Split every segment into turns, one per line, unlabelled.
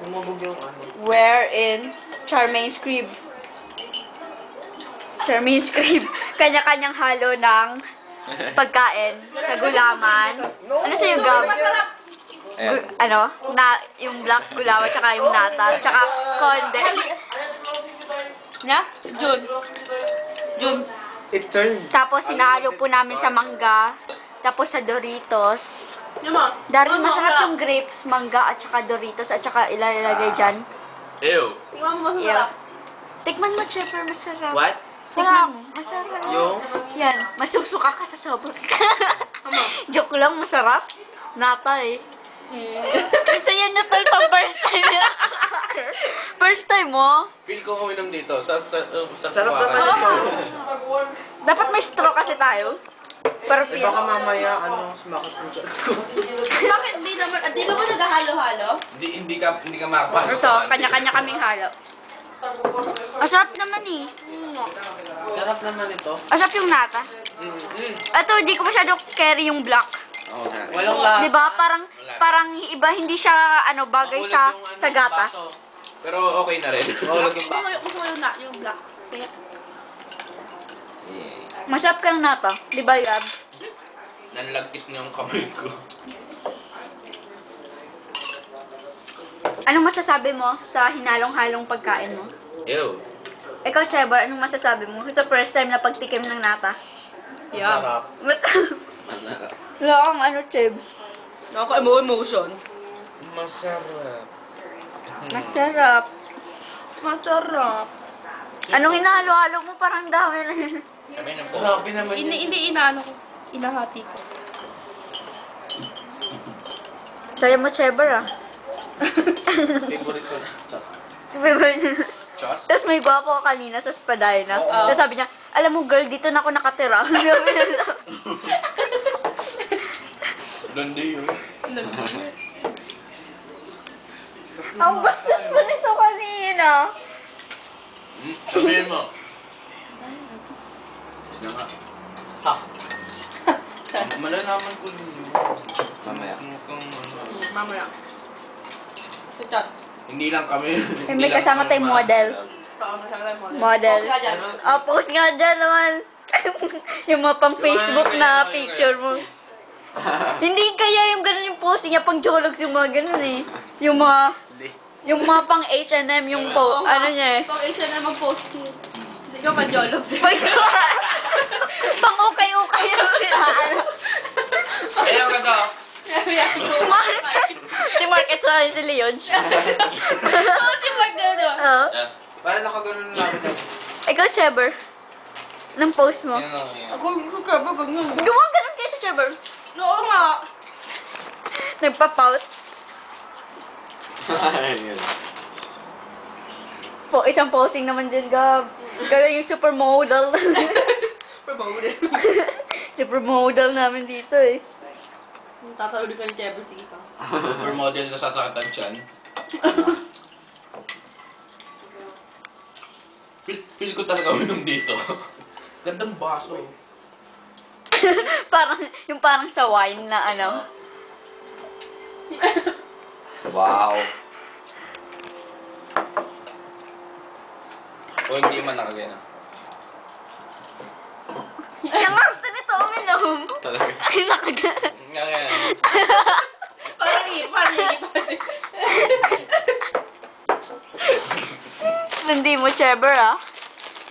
Lumubog yung ano.
Wherein Charmaine's crib. Charmaine's crib. Kanya-kanyang halo ng pagkain sa gulaman. Ano sa'yo, Gab? Ano? Yung black gulaman, tsaka yung nata, tsaka konde. Na? Jun.
It turned.
Tapos sinahalo po namin sa mangga. Tapos sa Doritos. Daryl, masarap yung grapes, mangga, at saka Doritos, at saka ilalagay dyan.
Ew.
Ew. Tikman mo, Chipper, masarap.
What?
Sarap. Masarap.
Yung?
Yan, masusuka ka sa sobrang. Joke lang, masarap. Nata eh. Kasi yan na tol pang first time. First time mo.
Feel ko uminom dito. Sa
Sarap naman ito.
Dapat may straw kasi tayo. Pero
Eh baka mamaya, sumakit yung chest ko.
Bakit di naman naghahalo-halo?
Hindi ka makapasok.
ito, kanya-kanya kaming halo. Masarap naman eh.
Sarap naman ito.
Masarap yung nata. Ito, hindi ko masyado carry yung black.
Oo nga.
Walang lasa.
Di ba? Parang iba, hindi siya bagay sa gatas.
Pero okay na rin.
Mahulog yung baso.
Gusto ko yung black. Kaya,
Masarap kang nata. Di ba, Gab?
Nanlagkit niyo yung kamay ko.
Anong masasabi mo sa hinalong-halong pagkain mo?
Ew.
Ikaw, Chebar, anong masasabi mo sa first time na pagtikim ng nata?
Masarap.
Masarap.
Wala kang Cheb.
nakaka-emotion.
Masarap.
Masarap.
Masarap.
Anong hinahalo-halo mo? Parang dami na.
Kami na po.
Grabe naman yun.
Hindi inaano ko. Inahati ko.
Saya mo, Chebar, ah.
Favorite ko na. Chas.
Chos?
Tapos may gwapo ko kanina sa Spadina. Tapos sabi niya, alam mo girl, dito na ako nakatira.
Ganda yun.
Ang bastos mo nito kanina.
Sabihin mo. Sige nga.
Ha?
Malalaman ko ninyo.
Mamaya.
Mamaya. Sa chat.
Hindi lang kami.
May kasama tayong model. Model.
Post nga dyan.
Post nga dyan naman. Yung mga pang Facebook na picture mo. Hindi kaya yung ganun yung posting niya, pang jologs yung mga ganun eh. Yung mga pang H&M, yung ano niya eh.
Pang H&M ang post niya. Kasi ikaw pa jologs.
Pang ukay-ukay yung ano.
Ayaw ka to.
Si Mark at saka si Leon.
Oo, si Mark na doon.
Oo.
Parang nakaganon lang ako.
Ikaw, Cheber. Anong post mo?
Yan lang yan.
Ako, ka ba ganyan?
Gawa ganun kayo sa Cheber.
Oo nga.
Nagpa-pout. Isang posting naman dyan, Gab. Gano'n yung supermodel.
Promoted.
Supermodel namin dito eh.
Tatawid ka ni Jebber, sige ka.
Supermodel na sasakatan dyan. Feel ko talaga uminom dito.
Gandang baso.
Parang sa wine na ano.
Wow.
O hindi man nakagaya na.
Ang arte nito, uminom.
Talaga.
Ay, nakaga.
Ngayon.
Parang ipan.
Hindi mo, Cheber, ah.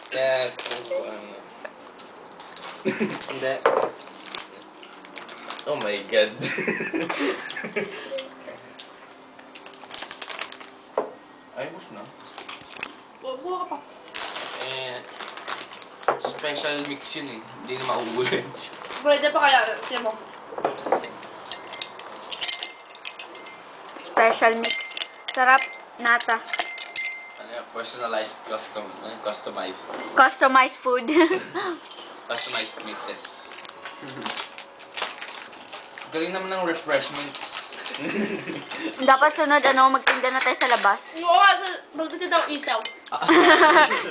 Kaya kung ano.
Hindi.
Oh my God. Ay, boss na.
Buha ka pa.
Special mix yun eh. Hindi na mauulit.
Pwede pa kaya, tiyan mo.
Special mix. Sarap, nata.
Ano yan? Personalized, customized.
Customized food.
Customized mixes. Galing naman ng refreshments.
Dapat sunod, magtinda na tayo sa labas.
Oo nga, magdito daw isaw.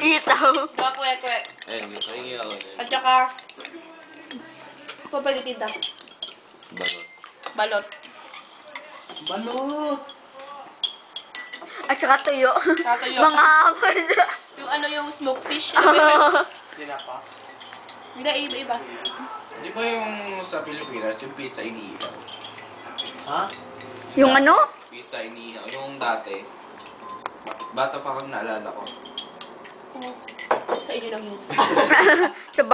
Isaw.
Diba, kuya.
Ayun, pahingi ako dyan.
At saka, papalitinda.
Balot.
Balot.
Balot!
At saka tuyo.
Tatayo.
Mga hamon.
Yung ano yung smoked fish. Ano ba yun?
Tinapa.
Hindi, iba-iba.
Di ba yung sa Pilipinas, yung pizza inihaw?
Ha?
Yung ano?
Pizza inihaw. Yung dati. Bata pa ako naalala ko.
Sa inyo lang yun.
Sa